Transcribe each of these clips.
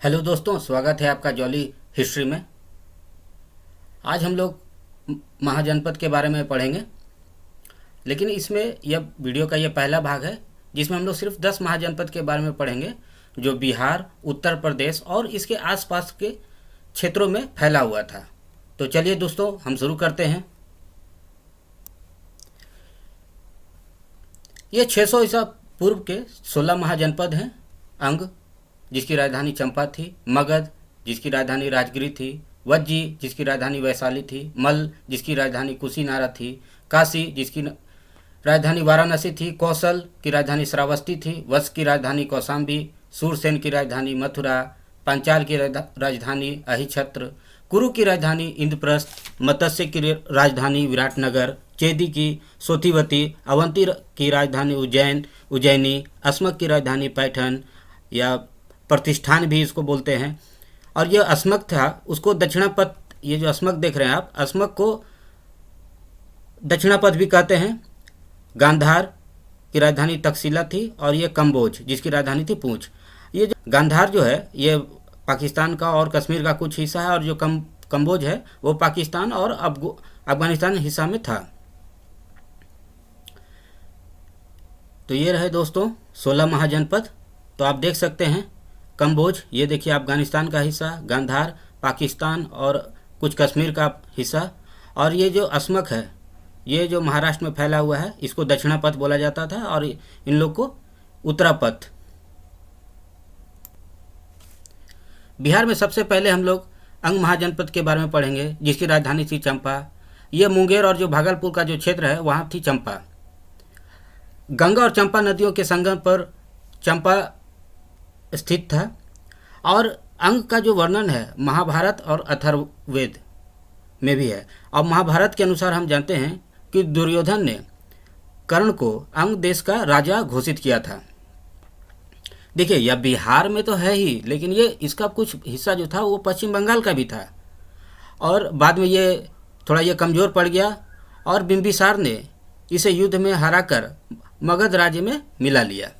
Hello दोस्तों, स्वागत है आपका जॉली हिस्ट्री में। आज हम लोग महाजनपद के बारे में पढ़ेंगे, लेकिन इसमें यह वीडियो का यह पहला भाग है जिसमें हम लोग सिर्फ 10 महाजनपद के बारे में पढ़ेंगे जो बिहार, उत्तर प्रदेश और इसके आसपास के क्षेत्रों में फैला हुआ था। तो चलिए दोस्तों, हम शुरू करते हैं। ये 600 ईसा पूर्व के 16 महाजनपद हैं। अंग, जिसकी राजधानी चंपा थी; मगध, जिसकी राजधानी राजगिरी थी; वज्जी, जिसकी राजधानी वैशाली थी; मल्ल, जिसकी राजधानी कुशीनारा थी; काशी, जिसकी राजधानी वाराणसी थी; कौशल की राजधानी श्रावस्ती थी; वत्स की राजधानी कौशाम्बी; सूरसेन की राजधानी मथुरा; पांचाल की राजधानी अहिछत्र; कुरु की राजधानी इंद्रप्रस्थ; मत्स्य की राजधानी विराटनगर; चेदी की सोथिवती; अवंती की राजधानी उज्जैनी; अस्मक की राजधानी पैठन या प्रतिष्ठान भी इसको बोलते हैं। और यह अस्मक था, उसको दक्षिणापथ, ये जो अस्मक देख रहे हैं आप, अस्मक को दक्षिणापथ भी कहते हैं। गांधार की राजधानी तक्षशिला थी और ये कम्बोज, जिसकी राजधानी थी पूंछ। ये जो गांधार जो है ये पाकिस्तान का और कश्मीर का कुछ हिस्सा है, और जो कम्बोज है वो पाकिस्तान और अफगानिस्तान हिस्सा में था। तो ये रहे दोस्तों 16 महाजनपद। तो आप देख सकते हैं कम्बोज, ये देखिए अफगानिस्तान का हिस्सा; गांधार पाकिस्तान और कुछ कश्मीर का हिस्सा; और ये जो अस्मक है ये जो महाराष्ट्र में फैला हुआ है इसको दक्षिणापथ बोला जाता था, और इन लोग को उत्तरापथ। बिहार में सबसे पहले हम लोग अंग महाजनपद के बारे में पढ़ेंगे, जिसकी राजधानी थी चंपा। ये मुंगेर और जो भागलपुर का जो क्षेत्र है वहाँ थी चंपा। गंगा और चंपा नदियों के संगम पर चंपा स्थित था। और अंग का जो वर्णन है महाभारत और अथर्ववेद में भी है। और महाभारत के अनुसार हम जानते हैं कि दुर्योधन ने कर्ण को अंग देश का राजा घोषित किया था। देखिए, यह बिहार में तो है ही, लेकिन ये इसका कुछ हिस्सा जो था वो पश्चिम बंगाल का भी था। और बाद में ये थोड़ा ये कमज़ोर पड़ गया और बिंबिसार ने इसे युद्ध में हराकर मगध राज्य में मिला लिया।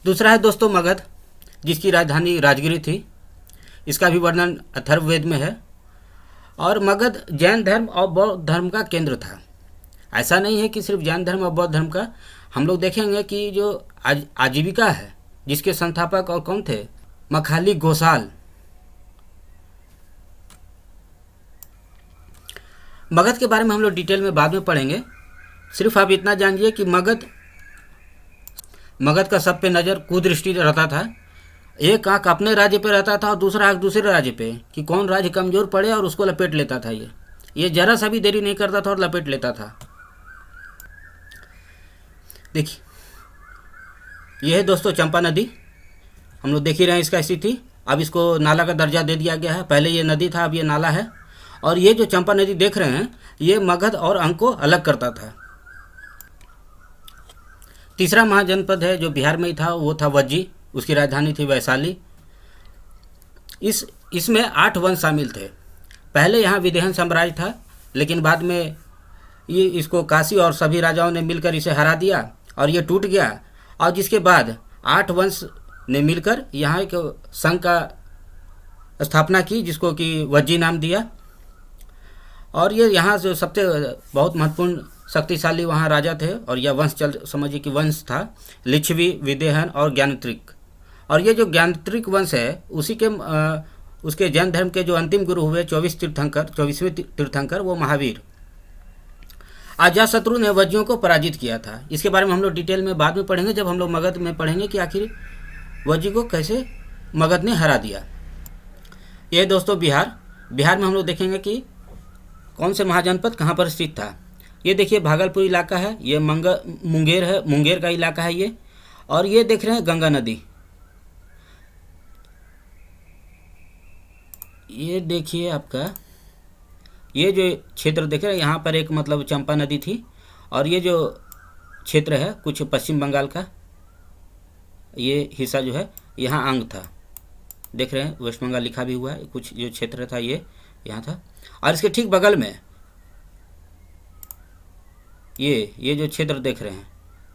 दूसरा है दोस्तों मगध, जिसकी राजधानी राजगिरी थी। इसका भी वर्णन अथर्ववेद में है। और मगध जैन धर्म और बौद्ध धर्म का केंद्र था। ऐसा नहीं है कि सिर्फ जैन धर्म और बौद्ध धर्म का। हम लोग देखेंगे कि जो आजीविका है जिसके संस्थापक और कौन थे, मखाली घोषाल। मगध के बारे में हम लोग डिटेल में बाद में पढ़ेंगे। सिर्फ आप इतना जानिए कि मगध का सब पे नज़र कुदृष्टि रहता था। एक आंख अपने राज्य पे रहता था और दूसरा आंख दूसरे राज्य पे, कि कौन राज्य कमज़ोर पड़े, और उसको लपेट लेता था। ये जरा सा भी देरी नहीं करता था और लपेट लेता था। देखिए, ये है दोस्तों चंपा नदी। हम लोग देख ही रहे हैं इसका स्थिति। अब इसको नाला का दर्जा दे दिया गया है। पहले ये नदी था, अब ये नाला है। और ये जो चंपा नदी देख रहे हैं ये मगध और अंग को अलग करता था। तीसरा महाजनपद है जो बिहार में ही था, वो था वज्जी। उसकी राजधानी थी वैशाली। इसमें 8 वंश शामिल थे। पहले यहाँ विदेहन साम्राज्य था, लेकिन बाद में ये इसको काशी और सभी राजाओं ने मिलकर इसे हरा दिया और ये टूट गया। और जिसके बाद 8 वंश ने मिलकर यहाँ एक संघ का स्थापना की, जिसको कि वज्जी नाम दिया। और ये यहाँ जो सबसे बहुत महत्वपूर्ण शक्तिशाली वहाँ राजा थे, और यह वंश समझिए कि वंश था लिच्छवी, विदेहन और ज्ञानत्रिक। और ये जो ज्ञानत्रिक वंश है उसी के उसके जैन धर्म के जो अंतिम गुरु हुए 24वें तीर्थंकर वो महावीर। अजातशत्रु ने वज्जियों को पराजित किया था। इसके बारे में हम लोग डिटेल में बाद में पढ़ेंगे, जब हम लोग मगध में पढ़ेंगे कि आखिर वज्जी को कैसे मगध ने हरा दिया। ये दोस्तों बिहार में हम लोग देखेंगे कि कौन से महाजनपद कहाँ पर स्थित था। ये देखिए भागलपुर इलाका है, ये मुंगेर है, मुंगेर का इलाका है ये। और ये देख रहे हैं गंगा नदी। ये देखिए आपका ये जो क्षेत्र देख रहे हैं यहाँ पर एक मतलब चंपा नदी थी। और ये जो क्षेत्र है कुछ पश्चिम बंगाल का ये हिस्सा जो है यहाँ अंग था। देख रहे हैं वेस्ट बंगाल लिखा भी हुआ है। कुछ जो क्षेत्र था ये यहाँ था। और इसके ठीक बगल में ये जो क्षेत्र देख रहे हैं,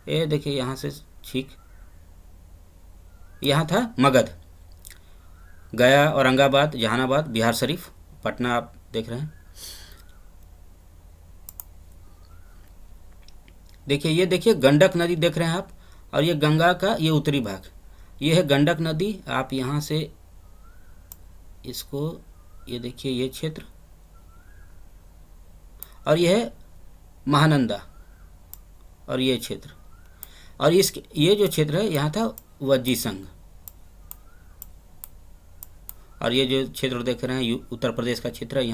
ये देखिए यहाँ से ठीक यहाँ था मगध। गया, औरंगाबाद, जहानाबाद, बिहार शरीफ, पटना आप देख रहे हैं। देखिए, ये देखिए गंडक नदी देख रहे हैं आप, और ये गंगा का ये उत्तरी भाग, ये है गंडक नदी। आप यहाँ से इसको, ये देखिए ये क्षेत्र, और ये है महानंदा, और ये क्षेत्र, और इस ये जो क्षेत्र है यहाँ था वज्जी संघ, और ये जो क्षेत्र देख रहे हैं उत्तर प्रदेश का क्षेत्र है,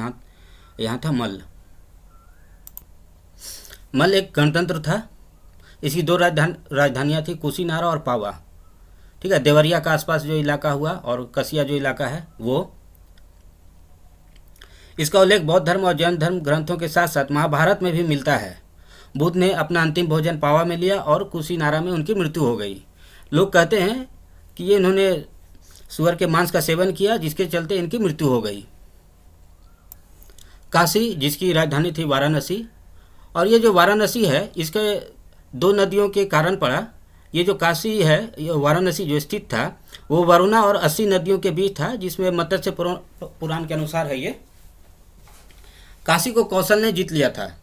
यहाँ था मल्ल। मल्ल एक गणतंत्र था। इसकी दो राजधानियाँ थी, कुशीनारा और पावा। ठीक है, देवरिया का आसपास जो इलाका हुआ और कसिया जो इलाका है वो। इसका उल्लेख बौद्ध धर्म और जैन धर्म ग्रंथों के साथ साथ महाभारत में भी मिलता है। बुद्ध ने अपना अंतिम भोजन पावा में लिया और कुशीनारा में उनकी मृत्यु हो गई। लोग कहते हैं कि ये इन्होंने सुअर के मांस का सेवन किया, जिसके चलते इनकी मृत्यु हो गई। काशी, जिसकी राजधानी थी वाराणसी, और ये जो वाराणसी है इसके दो नदियों के कारण पड़ा। ये जो काशी है, ये वाराणसी जो स्थित था, वो वरुणा और 80 नदियों के बीच था, जिसमें मत्स्य पुराण के अनुसार है ये। काशी को कौशल ने जीत लिया था,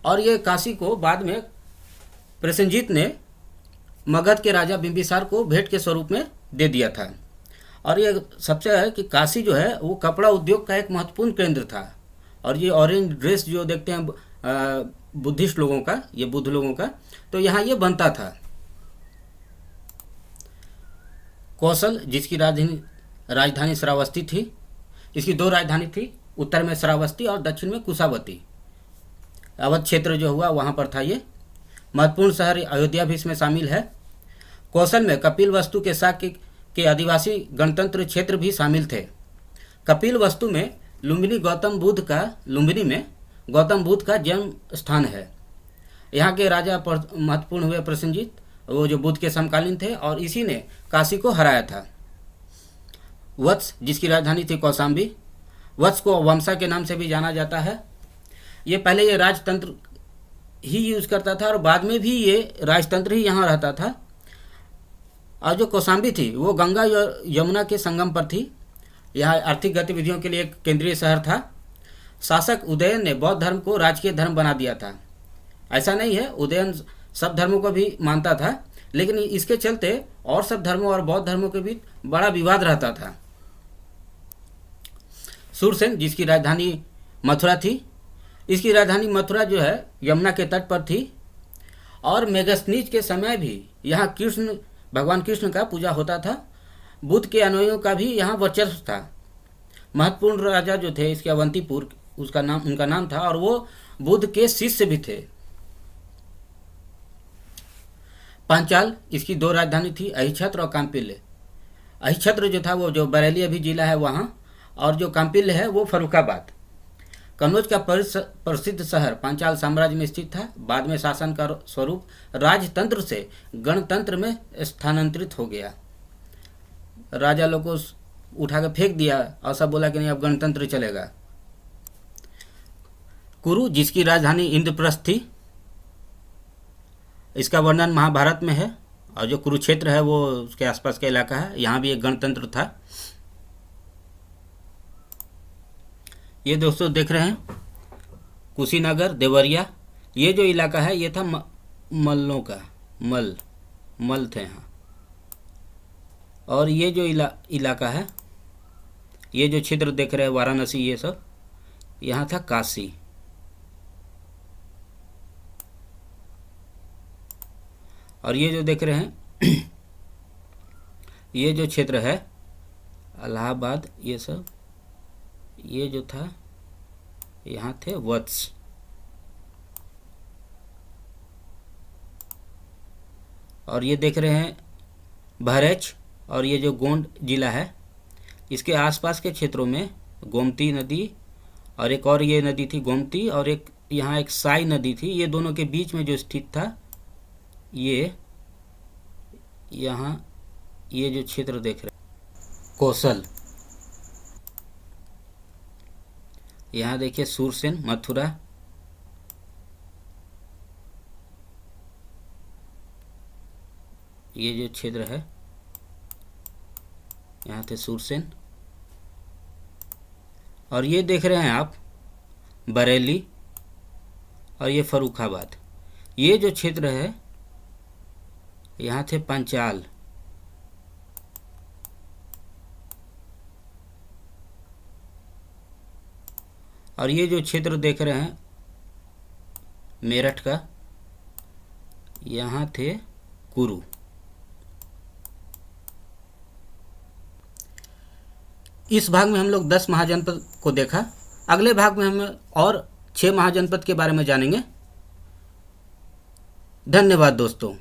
और ये काशी को बाद में प्रसेनजीत ने मगध के राजा बिंबिसार को भेंट के स्वरूप में दे दिया था। और ये सबसे है कि काशी जो है वो कपड़ा उद्योग का एक महत्वपूर्ण केंद्र था। और ये ऑरेंज ड्रेस जो देखते हैं बुद्धिस्ट लोगों का, ये बुद्ध लोगों का, तो यहाँ ये बनता था। कौशल, जिसकी राजधानी श्रावस्ती थी। इसकी दो राजधानी थी, उत्तर में श्रावस्ती और दक्षिण में कुशावती। अवध क्षेत्र जो हुआ वहाँ पर था ये। महत्वपूर्ण शहर अयोध्या भी इसमें शामिल है। कौशल में कपिल वस्तु के साथ के आदिवासी गणतंत्र क्षेत्र भी शामिल थे। कपिल वस्तु में लुम्बिनी में गौतम बुद्ध का जन्म स्थान है। यहाँ के राजा महत्वपूर्ण हुए प्रसेनजीत, वो जो बुद्ध के समकालीन थे, और इसी ने काशी को हराया था। वत्स, जिसकी राजधानी थी कौशाम्बी। वत्स को वंशा के नाम से भी जाना जाता है। ये पहले ये राजतंत्र ही यूज करता था और बाद में भी ये राजतंत्र ही यहाँ रहता था। और जो कौशाम्बी थी वो गंगा और यमुना के संगम पर थी। यह आर्थिक गतिविधियों के लिए एक केंद्रीय शहर था। शासक उदयन ने बौद्ध धर्म को राजकीय धर्म बना दिया था। ऐसा नहीं है, उदयन सब धर्मों को भी मानता था, लेकिन इसके चलते और सब धर्मों और बौद्ध धर्मों के बीच बड़ा विवाद रहता था। सूरसेन, जिसकी राजधानी मथुरा थी। इसकी राजधानी मथुरा जो है यमुना के तट पर थी, और मेघस्नीज के समय भी यहाँ भगवान कृष्ण का पूजा होता था। बुद्ध के अनुयायियों का भी यहाँ वर्चस्व था। महत्वपूर्ण राजा जो थे इसके अवंतीपुर, उनका नाम था, और वो बुद्ध के शिष्य भी थे। पांचाल, इसकी दो राजधानी थी, अहिछत्र और कांपिल्य। अहिछत्र जो था वो जो बरेली अभी जिला है वहाँ, और जो कांपिल्य है वो फर्रुखाबाद। कन्नौज का प्रसिद्ध शहर पांचाल साम्राज्य में स्थित था। बाद में शासन का स्वरूप राजतंत्र से गणतंत्र में स्थानांतरित हो गया। राजा लोग को उठा के फेंक दिया और सब बोला कि नहीं अब गणतंत्र चलेगा। कुरु, जिसकी राजधानी इंद्रप्रस्थ थी। इसका वर्णन महाभारत में है, और जो कुरुक्षेत्र है वो उसके आसपास का इलाका है। यहाँ भी एक गणतंत्र था। ये दोस्तों देख रहे हैं कुशीनगर, देवरिया, ये जो इलाका है ये था मल्लों का, मल थे यहाँ। और ये जो इलाका है, ये जो क्षेत्र देख रहे हैं वाराणसी, ये सब यहाँ था काशी। और ये जो देख रहे हैं ये जो क्षेत्र है इलाहाबाद, ये सब, ये जो था यहाँ थे वत्स। और ये देख रहे हैं बहराइच, और ये जो गोंड जिला है इसके आसपास के क्षेत्रों में गोमती नदी, और एक और ये नदी थी गोमती, और एक यहाँ एक साई नदी थी। ये दोनों के बीच में जो स्थित था ये यहाँ, ये जो क्षेत्र देख रहे हैं कौशल। यहाँ देखिए सूरसेन, मथुरा, ये जो क्षेत्र है यहाँ थे सूरसेन। और ये देख रहे हैं आप बरेली और ये फर्रुखाबाद। ये जो क्षेत्र है यहाँ थे पंचाल। और ये जो क्षेत्र देख रहे हैं मेरठ का, यहाँ थे कुरु। इस भाग में हम लोग 10 महाजनपद को देखा। अगले भाग में हम और 6 महाजनपद के बारे में जानेंगे। धन्यवाद दोस्तों।